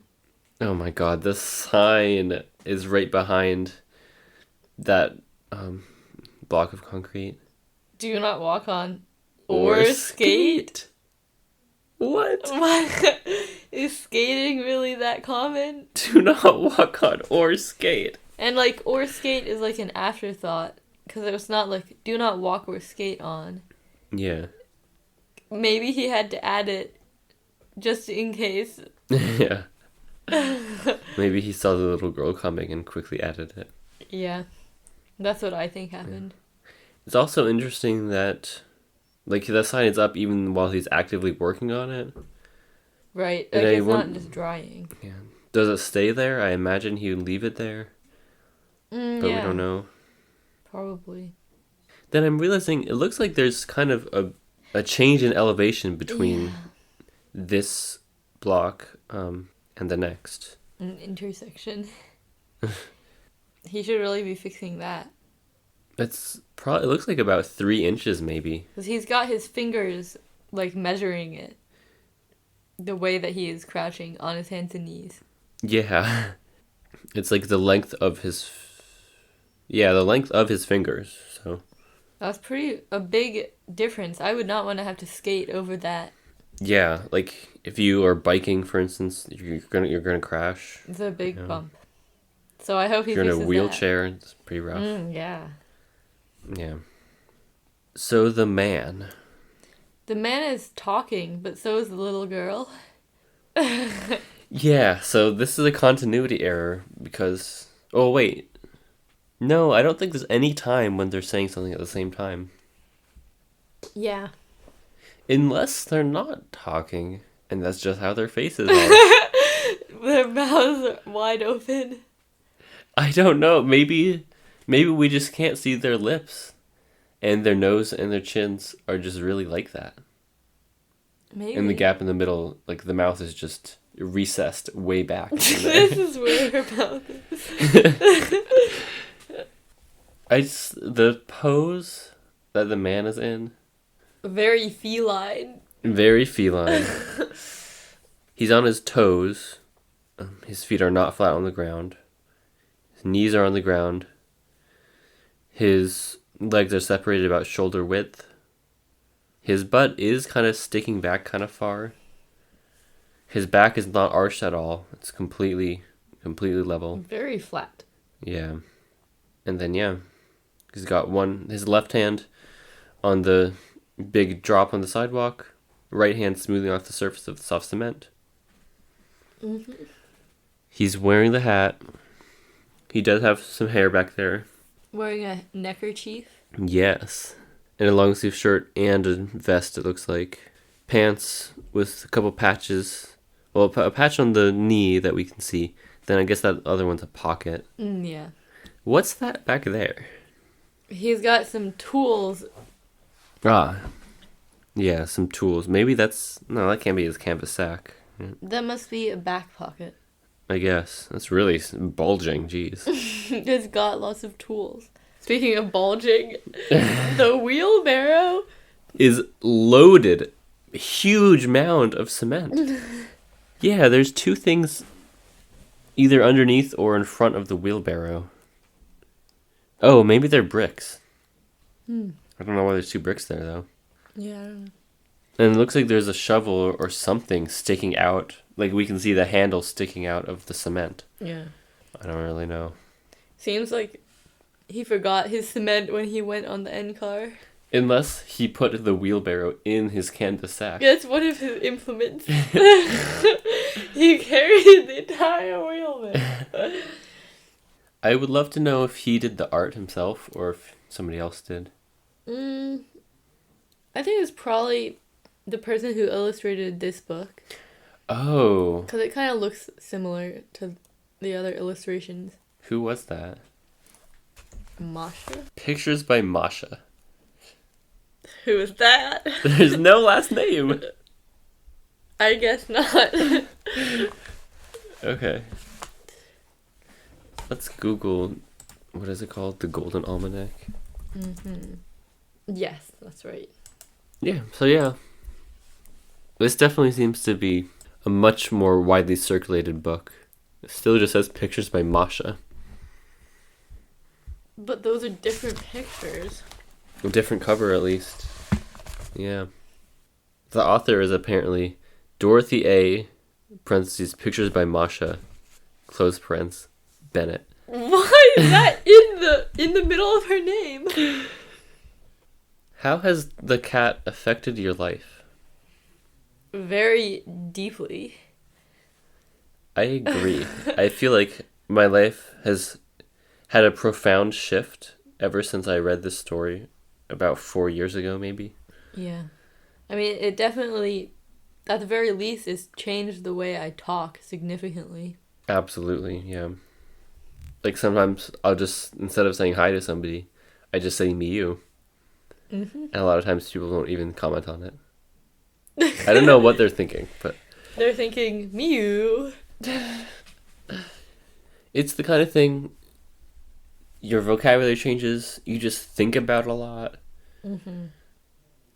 Speaker 2: Oh my god, the sign is right behind that block of concrete.
Speaker 1: Do not walk on or skate.
Speaker 2: What?
Speaker 1: What? Is skating really that common?
Speaker 2: Do not walk on or skate.
Speaker 1: And or skate is like an afterthought, because it's not like do not walk or skate on.
Speaker 2: Yeah.
Speaker 1: Maybe he had to add it just in case.
Speaker 2: Yeah. Maybe he saw the little girl coming and quickly added it.
Speaker 1: Yeah. That's what I think happened.
Speaker 2: Yeah. It's also interesting that the sign is up even while he's actively working on it.
Speaker 1: Right. It's not just drying.
Speaker 2: Yeah. Does it stay there? I imagine he would leave it there. But we don't know.
Speaker 1: Probably.
Speaker 2: Then I'm realizing it looks like there's kind of a change in elevation between this block and the next.
Speaker 1: An intersection. He should really be fixing that.
Speaker 2: It looks like about 3 inches maybe.
Speaker 1: Because he's got his fingers measuring it. The way that he is crouching on his hands and knees.
Speaker 2: Yeah. It's like the length of his... Yeah, the length of his fingers, so...
Speaker 1: That's a big difference. I would not want to have to skate over that.
Speaker 2: Yeah, if you are biking, for instance, you're gonna crash.
Speaker 1: It's a big bump. So I hope he fixes that.
Speaker 2: If you're in a wheelchair, it's pretty rough.
Speaker 1: Yeah.
Speaker 2: Yeah. So the man...
Speaker 1: The man is talking, but so is the little girl.
Speaker 2: Yeah, so this is a continuity error because... Oh, wait. No, I don't think there's any time when they're saying something at the same time.
Speaker 1: Yeah.
Speaker 2: Unless they're not talking, and that's just how their faces are.
Speaker 1: Their mouths are wide open.
Speaker 2: I don't know. Maybe we just can't see their lips. And their nose and their chins are just really like that.
Speaker 1: Maybe.
Speaker 2: And the gap in the middle, the mouth is just recessed way back.
Speaker 1: This is where her mouth is.
Speaker 2: The pose that the man is in.
Speaker 1: Very feline.
Speaker 2: Very feline. He's on his toes. His feet are not flat on the ground. His knees are on the ground. His legs are separated about shoulder width. His butt is kind of sticking back kind of far. His back is not arched at all. It's completely level.
Speaker 1: Very flat.
Speaker 2: Yeah. And then, he's got his left hand on the big drop on the sidewalk. Right hand smoothing off the surface of the soft cement.
Speaker 1: Mm-hmm.
Speaker 2: He's wearing the hat. He does have some hair back there.
Speaker 1: Wearing a neckerchief.
Speaker 2: Yes. And a long sleeve shirt and a vest, it looks like. pants with a couple patches. Well, a patch on the knee that we can see. Then I guess that other one's a pocket.
Speaker 1: Yeah.
Speaker 2: What's that back there?
Speaker 1: He's got some tools.
Speaker 2: Ah, yeah, some tools. Maybe that's... No, that can't be his canvas sack.
Speaker 1: That must be a back pocket.
Speaker 2: I guess. That's really bulging, jeez.
Speaker 1: It's got lots of tools. Speaking of bulging, the wheelbarrow
Speaker 2: is loaded. A huge mound of cement. Yeah, there's two things either underneath or in front of the wheelbarrow. Oh, maybe they're bricks. I don't know why there's two bricks there, though.
Speaker 1: Yeah, I don't know.
Speaker 2: And it looks like there's a shovel or something sticking out. Like, we can see the handle sticking out of the cement.
Speaker 1: Yeah.
Speaker 2: I don't really know.
Speaker 1: Seems like he forgot his cement when he went on the end car.
Speaker 2: Unless he put the wheelbarrow in his canvas sack.
Speaker 1: That's one of his implements. He carried the entire wheelbarrow.
Speaker 2: I would love to know if he did the art himself or if somebody else did.
Speaker 1: I think it's probably the person who illustrated this book.
Speaker 2: Oh.
Speaker 1: Because it kind of looks similar to the other illustrations.
Speaker 2: Who was that?
Speaker 1: Masha?
Speaker 2: Pictures by Masha.
Speaker 1: Who is that?
Speaker 2: There's no last name.
Speaker 1: I guess not.
Speaker 2: Okay. Let's Google, what is it called? The Golden Almanac?
Speaker 1: Yes, that's right.
Speaker 2: Yeah, so yeah. This definitely seems to be a much more widely circulated book. It still just says Pictures by Masha.
Speaker 1: But those are different pictures.
Speaker 2: A different cover, at least. Yeah. The author is apparently Dorothy A. (parentheses Pictures by Masha) close parentheses Bennett.
Speaker 1: Why is that in the middle of her name?
Speaker 2: How has the cat affected your life?
Speaker 1: Very deeply.
Speaker 2: I agree. I feel like my life has had a profound shift ever since I read this story about 4 years ago, maybe.
Speaker 1: Yeah. I mean, it definitely, at the very least, it's changed the way I talk significantly.
Speaker 2: Absolutely, yeah. Like sometimes I'll just, instead of saying hi to somebody, I just say Miouooo. And a lot of times people don't even comment on it. I don't know what they're thinking, but...
Speaker 1: They're thinking, Miouooo.
Speaker 2: It's the kind of thing, your vocabulary changes, you just think about a lot.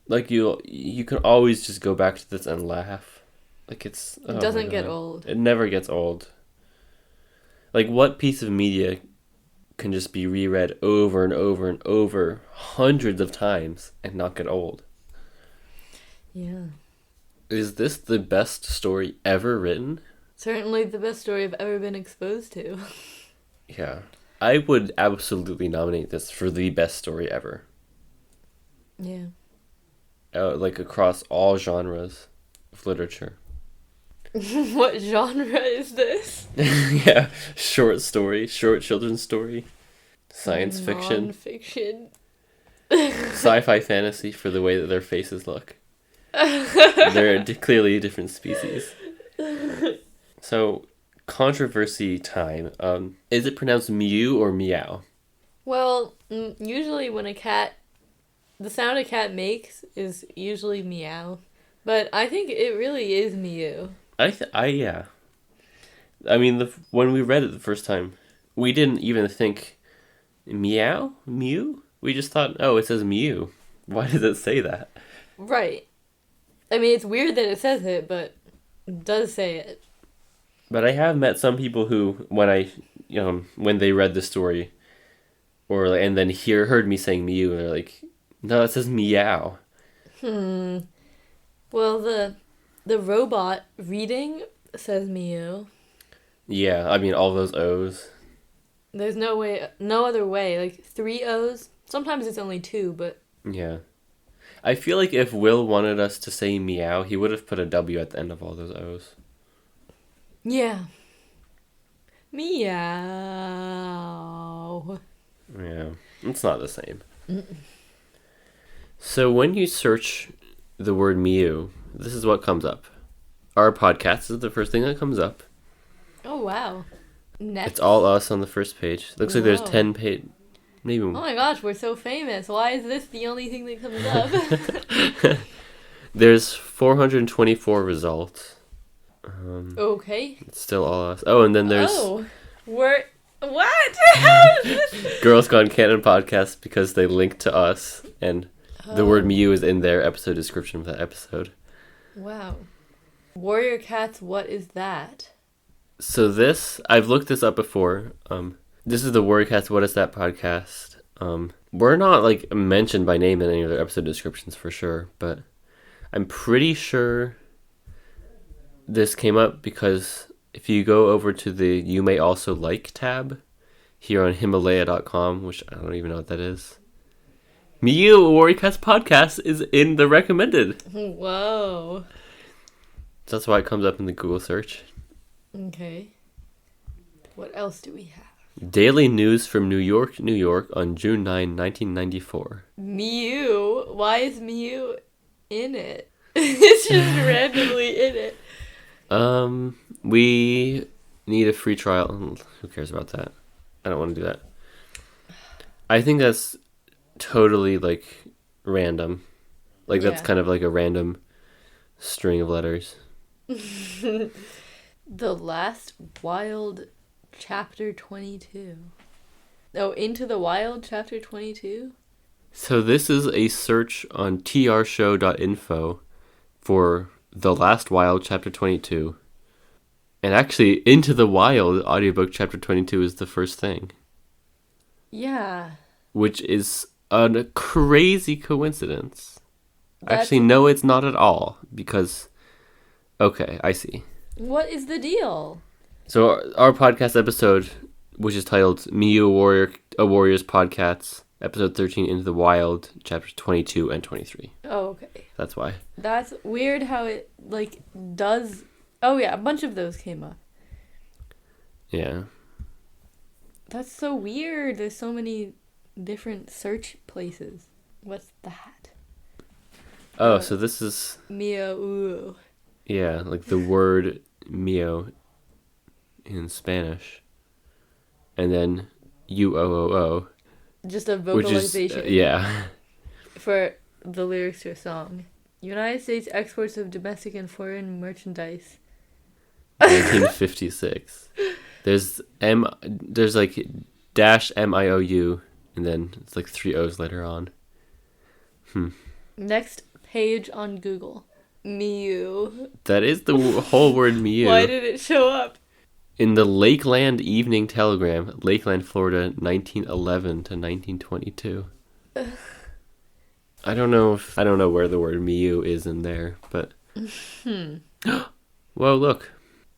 Speaker 2: Like you can always just go back to this and laugh. Like it
Speaker 1: doesn't get old.
Speaker 2: It never gets old. Like what piece of media can just be reread over and over and over hundreds of times and not get old?
Speaker 1: Yeah.
Speaker 2: Is this the best story ever written?
Speaker 1: Certainly the best story I've ever been exposed to.
Speaker 2: Yeah. I would absolutely nominate this for the best story ever.
Speaker 1: Yeah.
Speaker 2: Like across all genres of literature.
Speaker 1: What genre is this?
Speaker 2: Yeah. Short story, short children's story, science fiction.
Speaker 1: Non-fiction.
Speaker 2: Sci-fi fantasy for the way that their faces look. They're clearly a different species. So, controversy time. Is it pronounced Miouooo or meow?
Speaker 1: Well, usually when the sound a cat makes is usually meow. But I think it really is Miouooo.
Speaker 2: Yeah. I mean, when we read it the first time, we didn't even think meow? Mew? We just thought, oh, it says Miouooo. Why does it say that?
Speaker 1: Right. I mean, it's weird that it says it, but it does say it.
Speaker 2: But I have met some people who, when they read the story, and then heard me saying Miouooo, they're like, no, it says meow.
Speaker 1: Well, the robot reading says Miouooo.
Speaker 2: Yeah, I mean, all those O's.
Speaker 1: There's no other way. Like 3 O's. Sometimes it's only 2, but...
Speaker 2: Yeah. I feel like if Will wanted us to say meow, he would have put a W at the end of all those O's.
Speaker 1: Yeah. Meow.
Speaker 2: Yeah, it's not the same. So when you search the word Miouooo, this is what comes up. Our podcast is the first thing that comes up.
Speaker 1: Oh, wow. Next.
Speaker 2: It's all us on the first page. Looks like there's 10 page. Maybe.
Speaker 1: Oh my gosh, we're so famous. Why is this the only thing that comes up?
Speaker 2: There's 424 results.
Speaker 1: Okay.
Speaker 2: It's still all us. Oh, and then there's...
Speaker 1: Oh, what? How is this?
Speaker 2: Girls Gone Canon podcast because they link to us, and the word Miouooo is in their episode description of that episode.
Speaker 1: Wow. Warrior Cats, what is that?
Speaker 2: So this, I've looked this up before. This is the Warrior Cats, What Is That podcast. We're not like mentioned by name in any of their episode descriptions for sure, but I'm pretty sure this came up because if you go over to the You May Also Like tab here on Himalaya.com, which I don't even know what that is, Miouooo Warrior Cats podcast is in the recommended.
Speaker 1: Whoa.
Speaker 2: So that's why it comes up in the Google search.
Speaker 1: Okay. What else do we have?
Speaker 2: Daily News from New York, New York on June 9, 1994.
Speaker 1: Miouooo? Why is Miouooo in it? It's just randomly in it.
Speaker 2: We need a free trial. Who cares about that? I don't want to do that. I think that's totally like random. Like that's kind of like a random string of letters.
Speaker 1: The Last Wild Chapter 22. Oh, Into the Wild Chapter 22?
Speaker 2: So this is a search on trshow.info for The Last Wild Chapter 22. And actually, Into the Wild audiobook Chapter 22 is the first thing.
Speaker 1: Yeah.
Speaker 2: Which is a crazy coincidence. Actually, no, it's not at all. Because, okay, I see.
Speaker 1: What is the deal?
Speaker 2: So our podcast episode, which is titled Miouooo A Warrior's Pawedcats, episode 13, Into the Wild, chapters 22 and 23.
Speaker 1: Oh, okay.
Speaker 2: That's why.
Speaker 1: That's weird how it, like, does... Oh, yeah, a bunch of those came up.
Speaker 2: Yeah.
Speaker 1: That's so weird. There's so many different search places. What's that?
Speaker 2: Oh, so this is...
Speaker 1: Miouooo.
Speaker 2: Yeah, like the word Mio in Spanish. And then UOOO.
Speaker 1: Just a vocalization.
Speaker 2: Which is, yeah.
Speaker 1: For the lyrics to a song. United States exports of domestic and foreign merchandise.
Speaker 2: 1956. There's like dash MIOU and then it's like 3 O's later on.
Speaker 1: Next page on Google. Miouooo.
Speaker 2: That is the whole word Miouooo.
Speaker 1: Why did it show up?
Speaker 2: In the Lakeland Evening Telegram, Lakeland, Florida, 1911 to 1922. I don't know where the word Miouooo is in there, but whoa, look.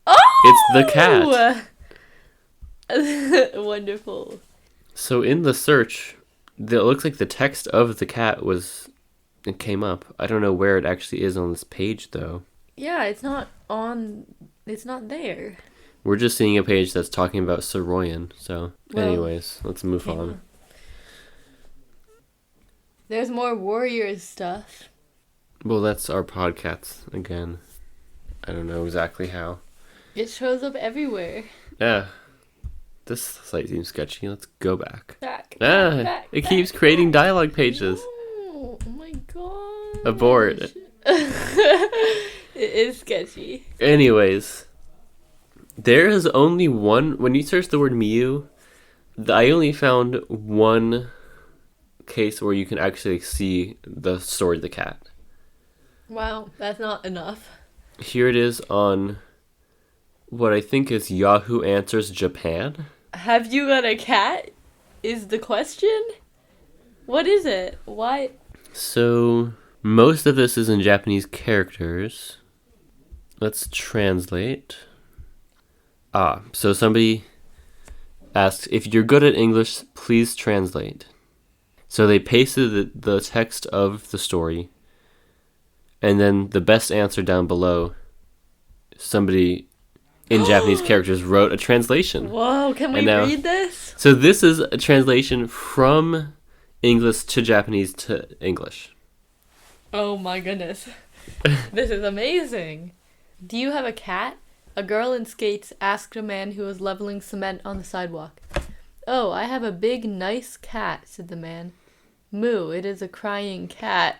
Speaker 1: Oh!
Speaker 2: It's the cat.
Speaker 1: Wonderful.
Speaker 2: So in the search, it looks like the text of the cat it came up. I don't know where it actually is on this page though.
Speaker 1: Yeah, it's not there.
Speaker 2: We're just seeing a page that's talking about Saroyan. So anyways, let's move on.
Speaker 1: There's more Warriors stuff.
Speaker 2: Well, that's our podcast again. I don't know exactly how.
Speaker 1: It shows up everywhere.
Speaker 2: Yeah. This site seems sketchy. Let's go back.
Speaker 1: Back.
Speaker 2: It keeps creating dialogue pages.
Speaker 1: Oh my god.
Speaker 2: Abort.
Speaker 1: It is sketchy.
Speaker 2: Anyways, there is only one... When you search the word Miouooo, I only found one case where you can actually see the story of the cat.
Speaker 1: Wow, that's not enough.
Speaker 2: Here it is on what I think is Yahoo Answers Japan.
Speaker 1: Have you got a cat? Is the question? What is it? Why?
Speaker 2: So, most of this is in Japanese characters. Let's translate. So somebody asks, if you're good at English, please translate. So they pasted the text of the story, and then the best answer down below, somebody in Japanese characters wrote a translation.
Speaker 1: Whoa, can we read this?
Speaker 2: So this is a translation from English to Japanese to English.
Speaker 1: Oh my goodness. This is amazing. Do you have a cat? A girl in skates asked a man who was leveling cement on the sidewalk. Oh, I have a big, nice cat, said the man. Moo, it is a crying cat.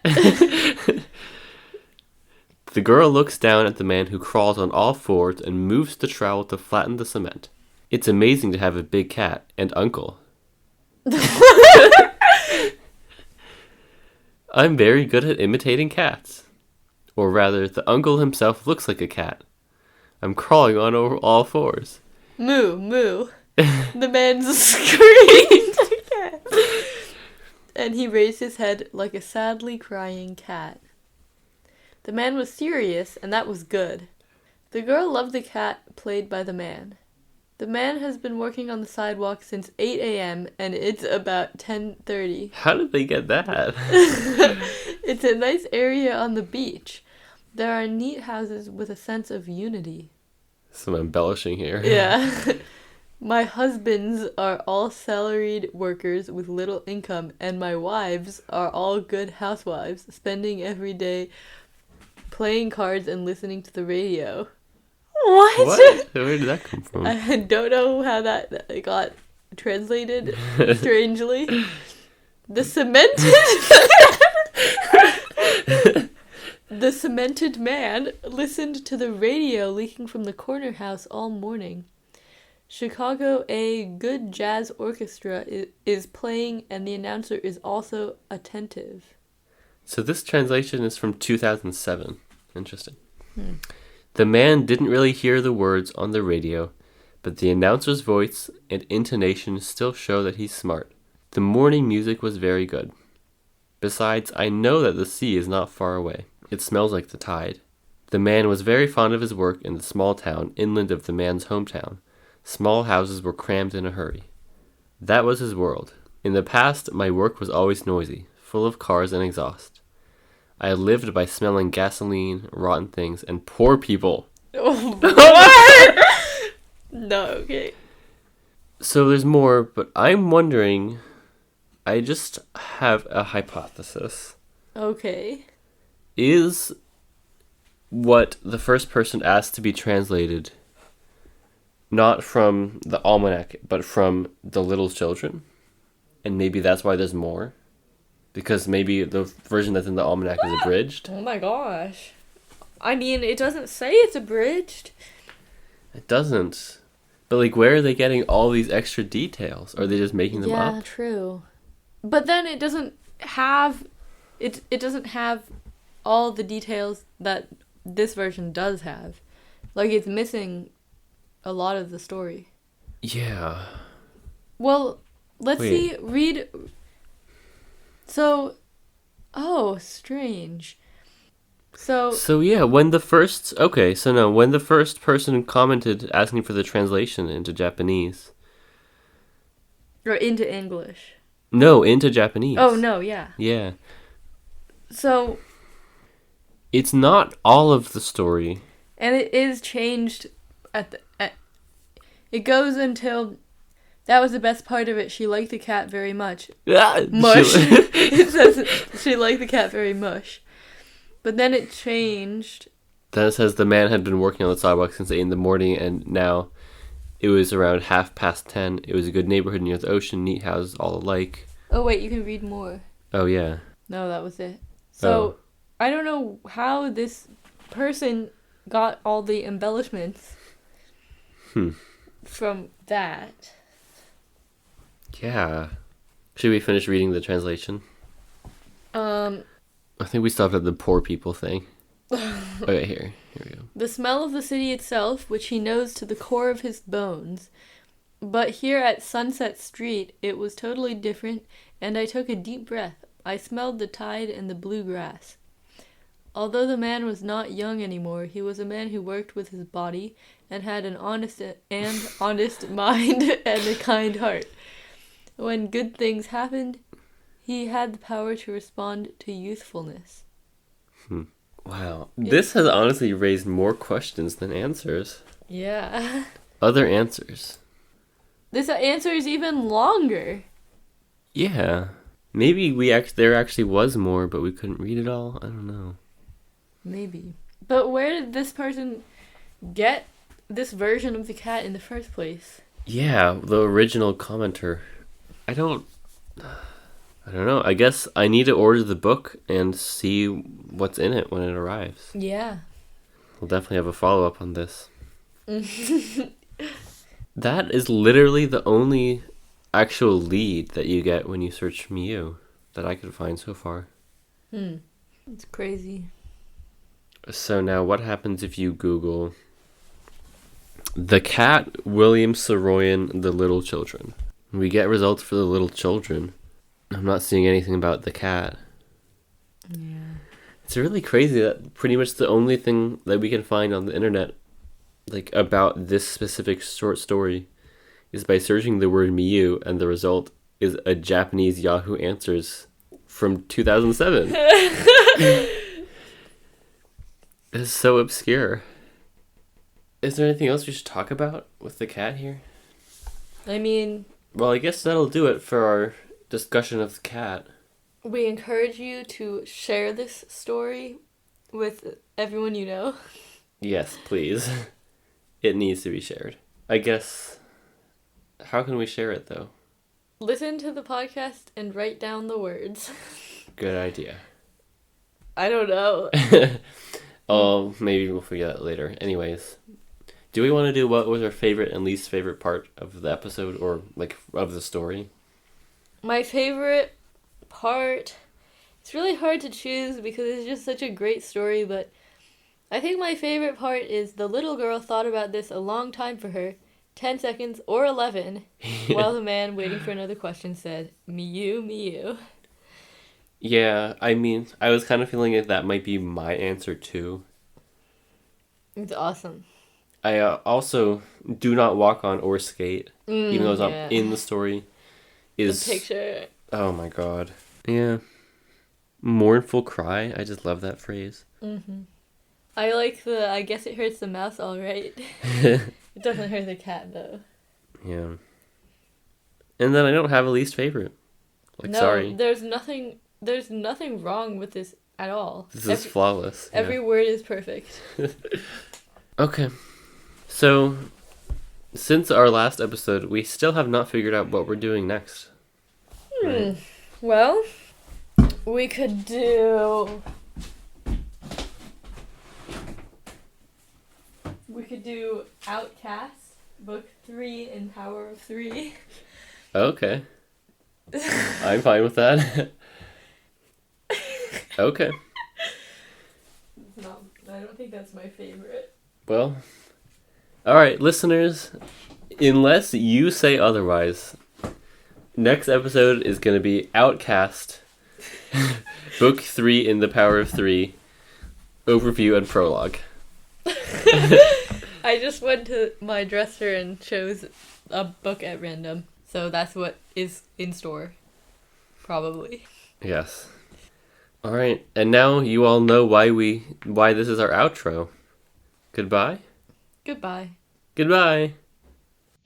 Speaker 2: The girl looks down at the man who crawls on all fours and moves the trowel to flatten the cement. It's amazing to have a big cat and uncle. I'm very good at imitating cats. Or rather, the uncle himself looks like a cat. I'm crawling on over all fours.
Speaker 1: Moo, moo. The man screamed again. And he raised his head like a sadly crying cat. The man was serious, and that was good. The girl loved the cat played by the man. The man has been working on the sidewalk since 8 a.m. and it's about 10:30.
Speaker 2: How did they get that?
Speaker 1: It's a nice area on the beach. There are neat houses with a sense of unity.
Speaker 2: Some embellishing here.
Speaker 1: Yeah. My husbands are all salaried workers with little income, and my wives are all good housewives, spending every day playing cards and listening to the radio. What?
Speaker 2: Where did that come from?
Speaker 1: I don't know how that got translated strangely. The cemented man listened to the radio leaking from the corner house all morning. Chicago, a good jazz orchestra is playing, and the announcer is also attentive.
Speaker 2: So this translation is from 2007. Interesting. The man didn't really hear the words on the radio, but the announcer's voice and intonation still show that he's smart. The morning music was very good. Besides, I know that the sea is not far away. It smells like the tide. The man was very fond of his work in the small town inland of the man's hometown. Small houses were crammed in a hurry. That was his world. In the past, my work was always noisy, full of cars and exhaust. I lived by smelling gasoline, rotten things, and poor people.
Speaker 1: What? No, okay.
Speaker 2: So there's more, but I'm wondering, I just have a hypothesis.
Speaker 1: Okay.
Speaker 2: Is what the first person asked to be translated not from the almanac, but from the little children? And maybe that's why there's more? Because maybe the version that's in the almanac is abridged?
Speaker 1: Oh my gosh. I mean, it doesn't say it's abridged.
Speaker 2: It doesn't. But, like, where are they getting all these extra details? Are they just making them up?
Speaker 1: Yeah, true. But then it doesn't have... It doesn't have all the details that this version does have. Like, it's missing a lot of the story.
Speaker 2: Yeah.
Speaker 1: Well, let's see. Read... So... Oh, strange. So
Speaker 2: yeah, when the first person commented asking for the translation into Japanese.
Speaker 1: Or into English.
Speaker 2: No, into Japanese.
Speaker 1: Oh, no, yeah.
Speaker 2: Yeah.
Speaker 1: So...
Speaker 2: It's not all of the story.
Speaker 1: And it is changed it goes until... That was the best part of it. She liked the cat very much. Mush. It says she liked the cat very much. But then it changed.
Speaker 2: Then it says the man had been working on the sidewalk since 8 in the morning, and now it was around 10:30. It was a good neighborhood near the ocean, neat houses all alike.
Speaker 1: Oh, wait, you can read more.
Speaker 2: Oh, yeah.
Speaker 1: No, that was it. So, I don't know how this person got all the embellishments from that.
Speaker 2: Yeah. Should we finish reading the translation? I think we stopped at the poor people thing. Okay, here we go.
Speaker 1: The smell of the city itself, which he knows to the core of his bones. But here at Sunset Street, it was totally different, and I took a deep breath. I smelled the tide and the blue grass. Although the man was not young anymore, he was a man who worked with his body and had an honest mind and a kind heart. When good things happened, he had the power to respond to youthfulness.
Speaker 2: Wow. This has honestly raised more questions than answers.
Speaker 1: Yeah.
Speaker 2: Other answers.
Speaker 1: This answer is even longer.
Speaker 2: Yeah. Maybe there actually was more, but we couldn't read it all. I don't know.
Speaker 1: Maybe. But where did this person get this version of the cat in the first place?
Speaker 2: Yeah, the original commenter. I don't know. I guess I need to order the book and see what's in it when it arrives.
Speaker 1: Yeah.
Speaker 2: We'll definitely have a follow-up on this. That is literally the only actual lead that you get when you search Miouooo that I could find so far.
Speaker 1: It's crazy.
Speaker 2: So now what happens if you Google the cat William Saroyan, the little children? We get results for the little children. I'm not seeing anything about the cat.
Speaker 1: Yeah.
Speaker 2: It's really crazy that pretty much the only thing that we can find on the internet like about this specific short story is by searching the word Miouooo, and the result is a Japanese Yahoo Answers from 2007. It's so obscure. Is there anything else we should talk about with the cat here?
Speaker 1: I mean...
Speaker 2: Well, I guess that'll do it for our discussion of the cat.
Speaker 1: We encourage you to share this story with everyone you know.
Speaker 2: Yes, please. It needs to be shared. I guess... How can we share it, though?
Speaker 1: Listen to the podcast and write down the words.
Speaker 2: Good idea.
Speaker 1: I don't know.
Speaker 2: Oh, maybe we'll figure that out later. Anyways, do we want to do what was our favorite and least favorite part of the episode, or like of the story?
Speaker 1: My favorite part, it's really hard to choose because it's just such a great story, but I think my favorite part is the little girl thought about this a long time for her, 10 seconds or 11, while the man waiting for another question said, Miouooo, Miouooo.
Speaker 2: Yeah, I mean, I was kind of feeling like that might be my answer too.
Speaker 1: It's awesome.
Speaker 2: I also do not walk on or skate, even though it's not
Speaker 1: yeah.
Speaker 2: in the story. Is
Speaker 1: The picture.
Speaker 2: Oh my god. Yeah. Mournful cry. I just love that phrase.
Speaker 1: Mm-hmm. I like I guess it hurts the mouse all right. It doesn't hurt the cat though.
Speaker 2: Yeah. And then I don't have a least favorite. Like,
Speaker 1: no,
Speaker 2: sorry.
Speaker 1: There's nothing wrong with this at all.
Speaker 2: This is flawless. Yeah.
Speaker 1: Every word is perfect.
Speaker 2: Okay. So, since our last episode, we still have not figured out what we're doing next. Right?
Speaker 1: Well, we could do... Outcast, Book 3 in Power of 3.
Speaker 2: Okay. I'm fine with that. Okay.
Speaker 1: I don't think that's my favorite.
Speaker 2: Well, alright, listeners, unless you say otherwise, next episode is going to be Outcast, Book 3 in the Power of 3, Overview and Prologue.
Speaker 1: I just went to my dresser and chose a book at random, so that's what is in store. Probably.
Speaker 2: Yes. Alright, and now you all know why this is our outro. Goodbye?
Speaker 1: Goodbye.
Speaker 2: Goodbye!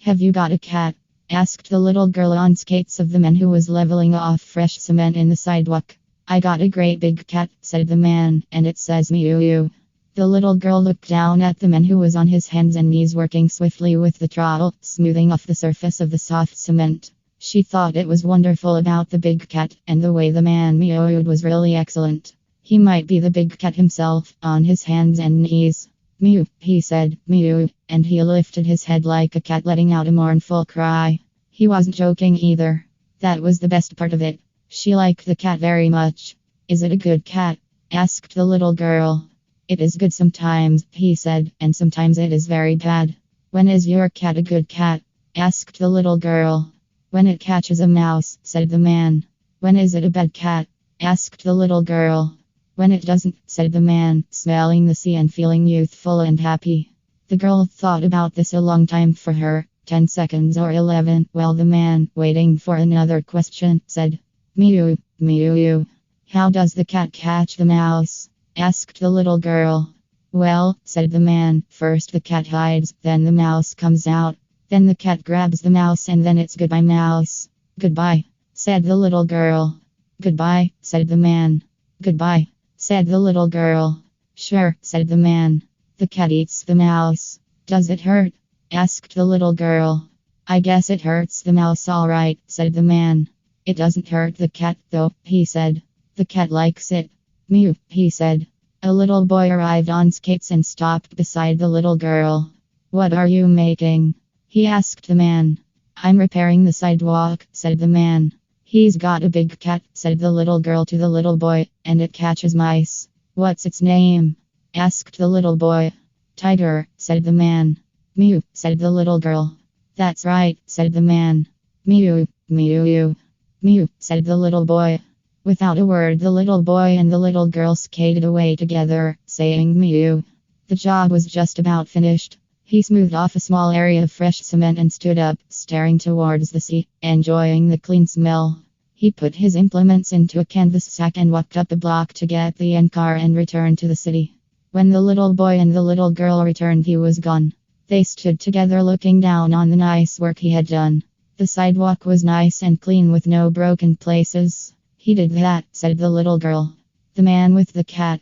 Speaker 3: Have you got a cat? Asked the little girl on skates of the man who was leveling off fresh cement in the sidewalk. I got a great big cat, said the man, and it says Miouooo. The little girl looked down at the man who was on his hands and knees working swiftly with the trowel, smoothing off the surface of the soft cement. She thought it was wonderful about the big cat, and the way the man Miouoooed was really excellent. He might be the big cat himself, on his hands and knees. Mew, he said, Miouooo, and he lifted his head like a cat letting out a mournful cry. He wasn't joking either. That was the best part of it. She liked the cat very much. Is it a good cat? Asked the little girl. It is good sometimes, he said, and sometimes it is very bad. When is your cat a good cat? Asked the little girl. When it catches a mouse, said the man. When is it a bad cat? Asked the little girl. When it doesn't, said the man, smelling the sea and feeling youthful and happy. The girl thought about this a long time for her, 10 seconds or 11, while the man, waiting for another question, said, Miouooo, Miouooo. How does the cat catch the mouse? Asked the little girl. Well, said the man, first the cat hides, then the mouse comes out. Then the cat grabs the mouse and then it's goodbye mouse. Goodbye, said the little girl. Goodbye, said the man. Goodbye, said the little girl. Sure, said the man. The cat eats the mouse. Does it hurt? Asked the little girl. I guess it hurts the mouse all right, said the man. It doesn't hurt the cat though, he said. The cat likes it. Mew, he said. A little boy arrived on skates and stopped beside the little girl. What are you making? He asked the man. I'm repairing the sidewalk, said the man. He's got a big cat, said the little girl to the little boy, and it catches mice. What's its name? Asked the little boy. Tiger, said the man. Mew, said the little girl. That's right, said the man. Mew, mew, mew, said the little boy. Without a word, the little boy and the little girl skated away together, saying mew. The job was just about finished. He smoothed off a small area of fresh cement and stood up, staring towards the sea, enjoying the clean smell. He put his implements into a canvas sack and walked up a block to get the end car and returned to the city. When the little boy and the little girl returned, he was gone. They stood together looking down on the nice work he had done. The sidewalk was nice and clean with no broken places. He did that, said the little girl. The man with the cat